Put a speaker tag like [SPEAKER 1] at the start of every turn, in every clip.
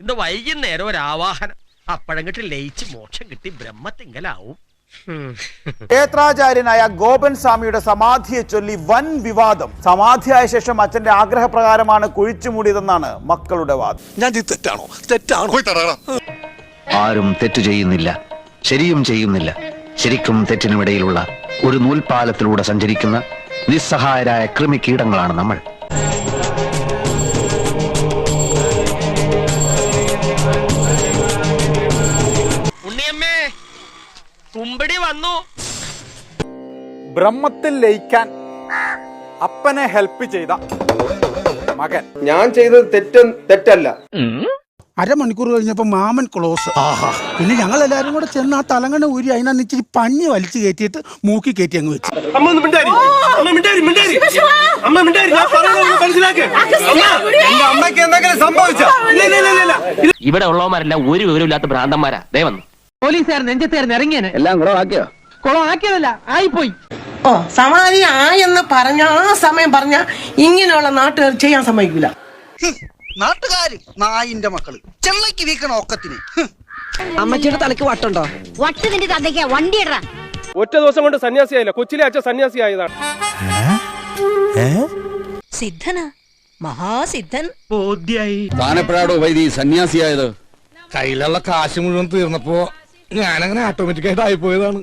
[SPEAKER 1] ഇന്ന് വൈകുന്നേരം ഒരു ആവാഹനം, അപ്പഴങ്ങിട്ട് ലയിച്ച് മോക്ഷം കിട്ടി ബ്രഹ്മത്തിങ്കലാവും.
[SPEAKER 2] ക്ഷേത്രാചാര്യനായ ഗോപൻ സ്വാമിയുടെ സമാധിയെ ചൊല്ലി വൻ വിവാദം. സമാധിയായ ശേഷം അച്ഛന്റെ ആഗ്രഹപ്രകാരമാണ് കുഴിച്ചു മൂടിയതെന്നാണ് മക്കളുടെ വാദം.
[SPEAKER 3] ആരും തെറ്റു ചെയ്യുന്നില്ല, ശരിയും ചെയ്യുന്നില്ല. ശരിക്കും തെറ്റിനുമിടയിലുള്ള ഒരു നൂൽപാലത്തിലൂടെ സഞ്ചരിക്കുന്ന നിസ്സഹായരായ കൃമികീടങ്ങളാണ് നമ്മൾ.
[SPEAKER 1] ഉണ്ണിയമ്മേ, കുമ്പടി വന്നു.
[SPEAKER 2] ബ്രഹ്മത്തിൽ ലയിക്കാൻ അപ്പനെ ഹെൽപ്പ് ചെയ്ത മകൻ.
[SPEAKER 4] ഞാൻ ചെയ്തത് തെറ്റല്ല.
[SPEAKER 5] അരമണിക്കൂർ കഴിഞ്ഞപ്പോ മാമൻ ക്ലോസ്. പിന്നെ ഞങ്ങൾ എല്ലാരും കൂടെ ചെന്ന് ആ തലങ്ങണ ഊരി അതിനകത്ത് ഇച്ചിരി പഞ്ഞി വലിച്ചു കയറ്റിയിട്ട് മൂക്കി കയറ്റി അങ്ങ് വെച്ചു.
[SPEAKER 6] ഇവിടെ ഉള്ളവന്മാരെല്ലാം ഒരു വിവരമില്ലാത്ത ഭ്രാന്തന്മാരാ. ദേ വന്നു പോലീസുകാർ നെഞ്ചത്തേർന്ന് ഇറങ്ങിയാണ്.
[SPEAKER 3] എല്ലാം കുളമാക്കിയോ?
[SPEAKER 6] കുളമാക്കിയതല്ല, ആയിപ്പോയി.
[SPEAKER 7] സമാധി ആയെന്ന് പറഞ്ഞ ആ സമയം പറഞ്ഞ ഇങ്ങനെയുള്ള നാട്ടുകാർ ചെയ്യാൻ സമ്മതിക്കില്ല.
[SPEAKER 5] നാട്ടുകാര് നായിന്റെ മക്കള് ചെള്ളയ്ക്ക് വീക്കണ ഒക്കത്തിന്.
[SPEAKER 7] അമ്മച്ചിയുടെ തലക്ക് വട്ടുണ്ടോ?
[SPEAKER 8] വട്ട് നിന്റെ തന്തയ്ക്ക് വണ്ടി ഇട.
[SPEAKER 4] ഒറ്റ ദിവസം കൊണ്ട് സന്യാസിയായില്ല, കൊച്ചിലെ അച്ഛൻ സന്യാസിയായതാണ്.
[SPEAKER 8] സിദ്ധനാ, മഹാസിദ്ധൻ.
[SPEAKER 3] താനെപ്പോഴാടോ വൈദി സന്യാസിയായത്?
[SPEAKER 5] കയ്യിലുള്ള കാശ് മുഴുവൻ തീർന്നപ്പോ ഞാനങ്ങനെ ഓട്ടോമാറ്റിക്കായിട്ട് ആയിപ്പോയതാണ്.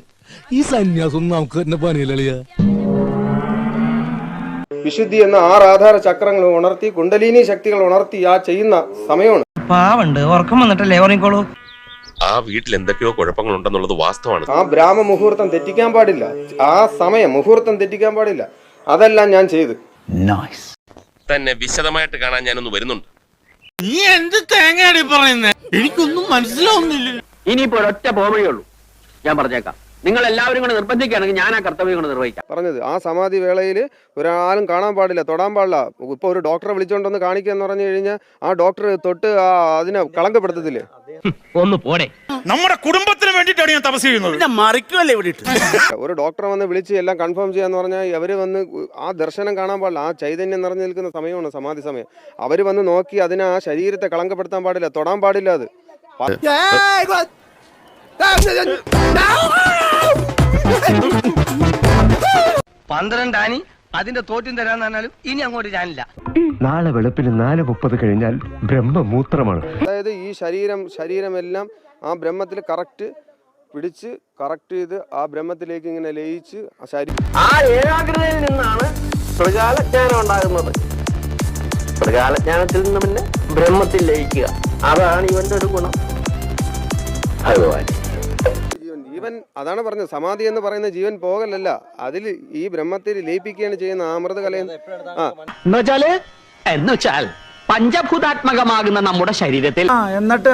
[SPEAKER 5] ഈ സന്യാസം നമുക്ക് തന്നെ പണിയില്ല.
[SPEAKER 4] വിശുദ്ധി എന്ന 6 ആധാര ചക്രങ്ങൾ ഉണർത്തി കുണ്ടലിനി ശക്തികൾ ഉണർത്തി ആ ചെയ്യുന്ന സമയമാണ്.
[SPEAKER 6] പാവണ്ട്, ഉറക്കം വന്നിട്ടല്ലേ ഉറങ്ങിക്കോളൂ.
[SPEAKER 9] ആ വീട്ടിൽ എന്തൊക്കെയോ കുഴപ്പങ്ങളുണ്ടെന്നുള്ളത് വാസ്തവമാണ്.
[SPEAKER 4] ആ ബ്രാഹ്മ മുഹൂർത്തം തെറ്റിക്കാൻ പാടില്ല, ആ സമയം മുഹൂർത്തം തെറ്റിക്കാൻ പാടില്ല. അതെല്ലാം ഞാൻ ചെയ്തു.
[SPEAKER 9] തന്നെ വിശദമായിട്ട് കാണാൻ ഞാനൊന്ന് വരുന്നുണ്ട്.
[SPEAKER 5] നീ എന്ത് തേങ്ങയാടി പറയുന്നേ? എനിക്കൊന്നും മനസ്സിലാവുന്നില്ല.
[SPEAKER 6] ഇനിയിപ്പോ ഒരൊറ്റ പോവേ ഉള്ളൂ, ഞാൻ പറഞ്ഞേക്കാം. നിങ്ങൾ എല്ലാവരും കൂടെ നിർബന്ധിക്കുകയാണെങ്കിൽ ഞാൻ ആ കർത്തവ്യം കൊണ്ട് നിർവഹിക്കാം.
[SPEAKER 4] പറഞ്ഞത് ആ സമാധി വേളയിൽ ഒരാളും കാണാൻ പാടില്ല, തൊടാൻ പാടില്ല. ഇപ്പൊ ഒരു ഡോക്ടറെ വിളിച്ചോണ്ടൊന്ന് കാണിക്കുക എന്ന് പറഞ്ഞു കഴിഞ്ഞാൽ ആ ഡോക്ടർ തൊട്ട് അതിനെ കളങ്കപ്പെടുത്തത്തില്ലേ?
[SPEAKER 6] ഒന്ന് പോടെ.
[SPEAKER 5] നമ്മുടെ കുടുംബത്തിന് വേണ്ടിയിട്ടാണ് ഞാൻ തപസ് ചെയ്യുന്നത്. മറിക്കുമല്ലേ ഇവിടെ.
[SPEAKER 4] ഒരു ഡോക്ടറെ വന്ന് വിളിച്ച് എല്ലാം കൺഫേം ചെയ്യാന്ന് പറഞ്ഞാൽ അവര് വന്ന് ആ ദർശനം കാണാൻ പാടില്ല. ആ ചൈതന്യം നിറഞ്ഞു നിൽക്കുന്ന സമയമാണ് സമാധി സമയം. അവര് വന്ന് നോക്കി അതിനെ ആ ശരീരത്തെ കളങ്കപ്പെടുത്താൻ പാടില്ല, തൊടാൻ പാടില്ല. അത്
[SPEAKER 6] 12 ആനി അതിന്റെ തോറ്റും തരാന്നാലും ഇനി അങ്ങോട്ട് ഞാനില്ല.
[SPEAKER 3] നാളെ വെളുപ്പിന് 4:30 കഴിഞ്ഞാൽ ബ്രഹ്മമൂത്രമാണ്.
[SPEAKER 4] അതായത് ഈ ശരീരമെല്ലാം ആ ബ്രഹ്മത്തിൽ കറക്റ്റ് പിടിച്ച് കറക്റ്റ് ചെയ്ത് ആ ബ്രഹ്മത്തിലേക്ക് ഇങ്ങനെ ലയിച്ച്
[SPEAKER 6] ആ ഏകാഗ്രതയിൽ നിന്നാണ് പ്രകാലജ്ഞാനം ഉണ്ടാകുന്നത്. പ്രകാലജ്ഞാനത്തിൽ നിന്ന് പിന്നെ ബ്രഹ്മത്തിൽ ലയിക്കുക, അതാണ് ഇവന്റെ ഒരു ഗുണം.
[SPEAKER 4] ജീവൻ അതാണ് പറഞ്ഞത്. സമാധി എന്ന് പറയുന്ന ജീവൻ പോകലല്ല, അതിൽ ഈ ബ്രഹ്മത്തിൽ ലയിപ്പിക്കുകയാണ് ചെയ്യുന്ന അമൃതകലയും.
[SPEAKER 6] എന്നുവെച്ചാൽ പഞ്ചഭൂതാത്മകമാകുന്ന നമ്മുടെ ശരീരത്തിൽ
[SPEAKER 5] എന്നിട്ട്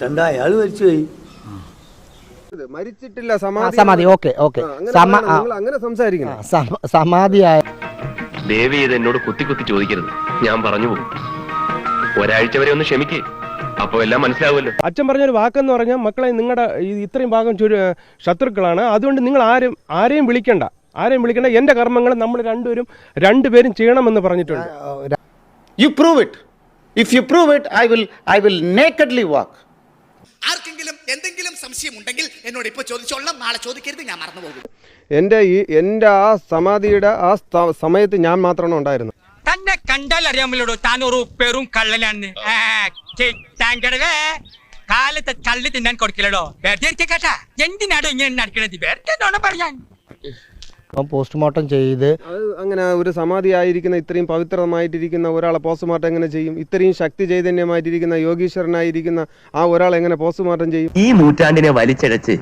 [SPEAKER 5] എന്താ അയാൾ മരിച്ചുപോയി?
[SPEAKER 4] മരിച്ചിട്ടില്ല
[SPEAKER 7] സമാധി. ഓക്കെ
[SPEAKER 4] അങ്ങനെ സംസാരിക്കണം.
[SPEAKER 7] സമാധിയായ
[SPEAKER 9] ദേവി ഇത് എന്നോട് കുത്തി ചോദിക്കരുത്, ഞാൻ പറഞ്ഞു പോകും. ഒരാഴ്ച വരെ ഒന്ന് ക്ഷമിക്കേ, അപ്പൊ എല്ലാം മനസ്സിലാവുമല്ലോ.
[SPEAKER 4] അച്ഛൻ പറഞ്ഞൊരു വാക്കെന്ന് പറഞ്ഞാൽ മക്കളെ നിങ്ങളുടെ ഇത്രയും ഭാഗം ശത്രുക്കളാണ്, അതുകൊണ്ട് നിങ്ങൾ ആരെയും വിളിക്കണ്ട. എന്റെ കർമ്മങ്ങൾ നമ്മൾ രണ്ടുപേരും ചെയ്യണമെന്ന് പറഞ്ഞിട്ടുണ്ട്.
[SPEAKER 2] You prove it. If you prove it, I will nakedly walk.
[SPEAKER 5] ആർക്കെങ്കിലും എന്തെങ്കിലും സംശയം ഉണ്ടെങ്കിൽ എന്നോട് ഇപ്പൊ ചോദിച്ചോളാം, നാളെ ചോദിക്കരുത്, ഞാൻ മറന്നുപോകും.
[SPEAKER 4] എന്റെ ആ സമാധിയുടെ ആ സമയത്ത് ഞാൻ മാത്രമാണ് ഉണ്ടായിരുന്നത്.
[SPEAKER 1] തന്നെ കണ്ടാൽ അറിയാമല്ലോ താനൊരു പെരും കള്ളനാണ്. കാലത്ത് കള്ളി തിന്നാൻ കൊടുക്കില്ലടോ. കേട്ടാ എന്തിനാടോ ഇങ്ങനെ നടക്കണത്? വേറെ പറയാൻ
[SPEAKER 7] പോസ്റ്റ്മോർട്ടം ചെയ്ത്
[SPEAKER 4] അങ്ങനെ ഒരു സമാധി ആയിരിക്കുന്ന ഇത്രയും പവിത്രമായിട്ടിരിക്കുന്ന ഒരാളെ പോസ്റ്റ്മോർട്ടം എങ്ങനെ ചെയ്യും? ഇത്രയും ശക്തി ചൈതന്യമായിട്ടിരിക്കുന്ന യോഗീശ്വരനായിരിക്കുന്ന ആ ഒരാൾ എങ്ങനെ പോസ്റ്റ്മോർട്ടം ചെയ്യും?
[SPEAKER 6] ഈ നൂറ്റാണ്ടിനെ വലിച്ചഴച്ച്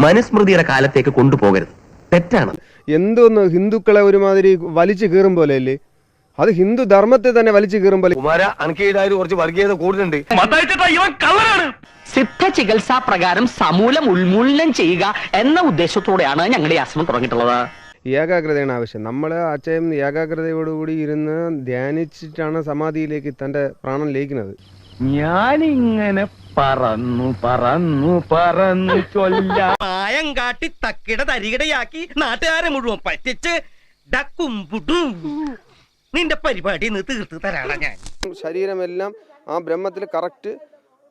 [SPEAKER 6] മനുസ്മൃതിയുടെ കാലത്തേക്ക് കൊണ്ടുപോകരുത്, തെറ്റാണ്.
[SPEAKER 4] എന്തോന്ന് ഹിന്ദുക്കളെ ഒരുമാതിരി വലിച്ചു കീറും പോലെ അല്ലേ? അത് ഹിന്ദു ധർമ്മത്തെ തന്നെ വലിച്ചു കീറും പോലെ.
[SPEAKER 6] കുറച്ച് വർഗീയത കൂടുതലുണ്ട്. സിദ്ധ ചികിത്സാ പ്രകാരം സമൂലം ഉന്മൂലനം ചെയ്യുക എന്ന ഉദ്ദേശത്തോടെയാണ് ഞങ്ങളുടെ ആശ്രമം തുടങ്ങിയിട്ടുള്ളത്.
[SPEAKER 4] ഏകാഗ്രതയാണ് ആവശ്യം. നമ്മൾ അച്ഛൻ ഏകാഗ്രതയോടുകൂടി ഇരുന്ന് ധ്യാനിച്ചിട്ടാണ് സമാധിയിലേക്ക് തന്റെ പ്രാണൻ ലയിക്കുന്നത്.
[SPEAKER 6] ഞാനിങ്ങനെ പറന്നു
[SPEAKER 1] മായം കാട്ടി തക്കിട തരികിടയാക്കി നാട്ടുകാരെ മുഴുവൻ പറ്റിച്ച് ഡക്കും പുട്ടും നിന്റെ പരിപാടി തീർത്ത് തരാണ് ഞാൻ.
[SPEAKER 4] ശരീരമെല്ലാം ആ ബ്രഹ്മത്തിൽ കറക്റ്റ്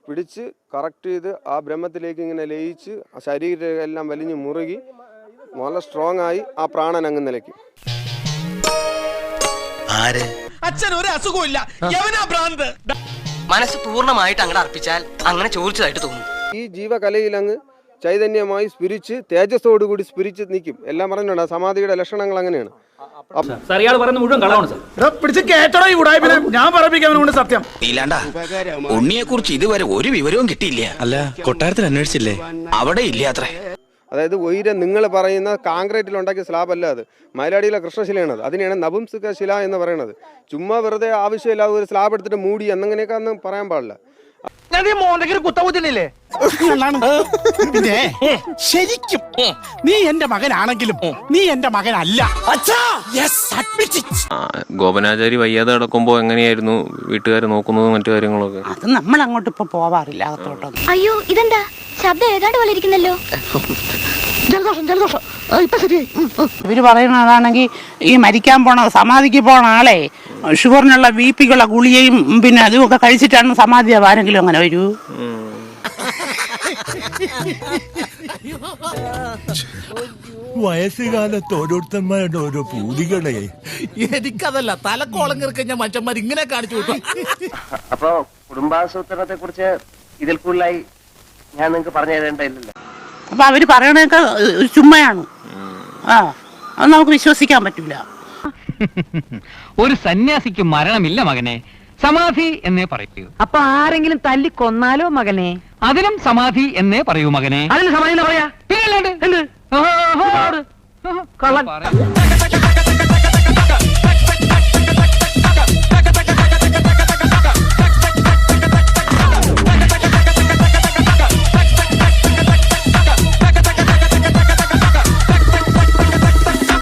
[SPEAKER 4] പിടിച്ച് കറക്റ്റ് ചെയ്ത് ആ ബ്രഹ്മത്തിലേക്ക് ഇങ്ങനെ ലയിച്ച് ആ ശരീരം എല്ലാം വലിഞ്ഞ് മുറുകി വളരെ സ്ട്രോങ് ആയി ആ പ്രാണൻ അങ്ങ് നിലയ്ക്കും.
[SPEAKER 1] അച്ഛൻ ഒരു അസുഖമില്ല, ഭ്രാന്ത്.
[SPEAKER 6] മനസ്സ് പൂർണ്ണമായിട്ട് അങ്ങോട്ട് അർപ്പിച്ചാൽ അങ്ങനെ ചോദിച്ചതായിട്ട് തോന്നും.
[SPEAKER 4] ഈ ജീവകലയിൽ അങ്ങ് ചൈതന്യമായി സ്പിരിച്ച് തേജസ്സോടുകൂടി സ്പിരിച്ച് നിൽക്കും. എല്ലാം പറഞ്ഞിട്ടുണ്ട്, സമാധിയുടെ ലക്ഷണങ്ങൾ അങ്ങനെയാണ്.
[SPEAKER 3] ഉണ്ണിയെ കുറിച്ച് ഇതുവരെ ഒരു വിവരവും കിട്ടിയില്ല. അല്ല, കൊട്ടാരത്തിൽ അന്വേഷിച്ചില്ലേ? അവിടെ ഇല്ല അത്രേ.
[SPEAKER 4] അതായത് ഉയരം നിങ്ങൾ പറയുന്ന കോൺക്രീറ്റിൽ ഉണ്ടാക്കിയ സ്ലാബ് അല്ല, അത് മയിലാടിയിലെ കൃഷ്ണശിലയാണ്. അതിനെയാണ് നപുംസക ശില എന്ന് പറയുന്നത്. ചുമ്മാ വെറുതെ ആവശ്യമില്ലാതെ ഒരു സ്ലാബ് എടുത്തിട്ട് മൂടി എന്നങ്ങനെയൊക്കെ ഒന്നും പറയാൻ പാടില്ല.
[SPEAKER 5] പിന്നെ ശരിക്കും നീ എന്റെ മകനാണെങ്കിലും നീ എന്റെ മകനല്ല.
[SPEAKER 9] ഗോപനാചാരി വയ്യാതെ കിടക്കുമ്പോ എങ്ങനെയായിരുന്നു വീട്ടുകാർ നോക്കുന്നതും മറ്റു കാര്യങ്ങളൊക്കെ?
[SPEAKER 7] അത് നമ്മൾ അങ്ങോട്ട് ഇപ്പൊ പോവാറില്ല അകത്തോട്ടൊന്നും.
[SPEAKER 8] അയ്യോ ഇതെന്താ ശബ്ദം ഏതാണ്ട് പോലെ ഇരിക്കുന്നല്ലോ.
[SPEAKER 7] ജലദോഷം ഇപ്പൊ ശരിയായി. ഇവര് പറയുന്നതാണെങ്കിൽ ഈ മരിക്കാൻ പോണ സമാധിക്ക് പോണ ആളെ ഷുഗറിനുള്ള BP-ക്കുള്ള ഗുളികയും പിന്നെ അതുമൊക്കെ കഴിച്ചിട്ടാണ് സമാധിയാവും. ആരെങ്കിലും അങ്ങനെ വരൂ?
[SPEAKER 5] വയസ്സുകാലത്ത് ഓരോരുത്തന്മാരുടെ ഓരോ പൂതികളെ. എനിക്കതല്ല, തലക്കോളം കിറക്കഞ്ഞ മനുഷ്യന്മാർ ഇങ്ങനെ കാണിച്ചു വിട്ടു.
[SPEAKER 6] അപ്പൊ കുടുംബാസൂത്രണത്തെ കുറിച്ച് ഇതിൽ കൂടുതലായി ഞാൻ നിങ്ങൾക്ക് പറഞ്ഞു തരേണ്ടതില്ലല്ലോ.
[SPEAKER 7] അപ്പൊ അവര് പറയണൊക്കെ ചുമ്മയാണ്. അത് നമുക്ക് വിശ്വസിക്കാൻ പറ്റൂല.
[SPEAKER 6] ഒരു സന്യാസിക്ക് മരണമില്ല മകനെ, സമാധി എന്നേ പറയൂ. അപ്പൊ ആരെങ്കിലും തല്ലി കൊന്നാലോ മകനെ, അതിനും സമാധി എന്നേ പറയൂ മകനെ. അതിന് സമാധി പറയാ, പിന്നെ കള്ളൻ.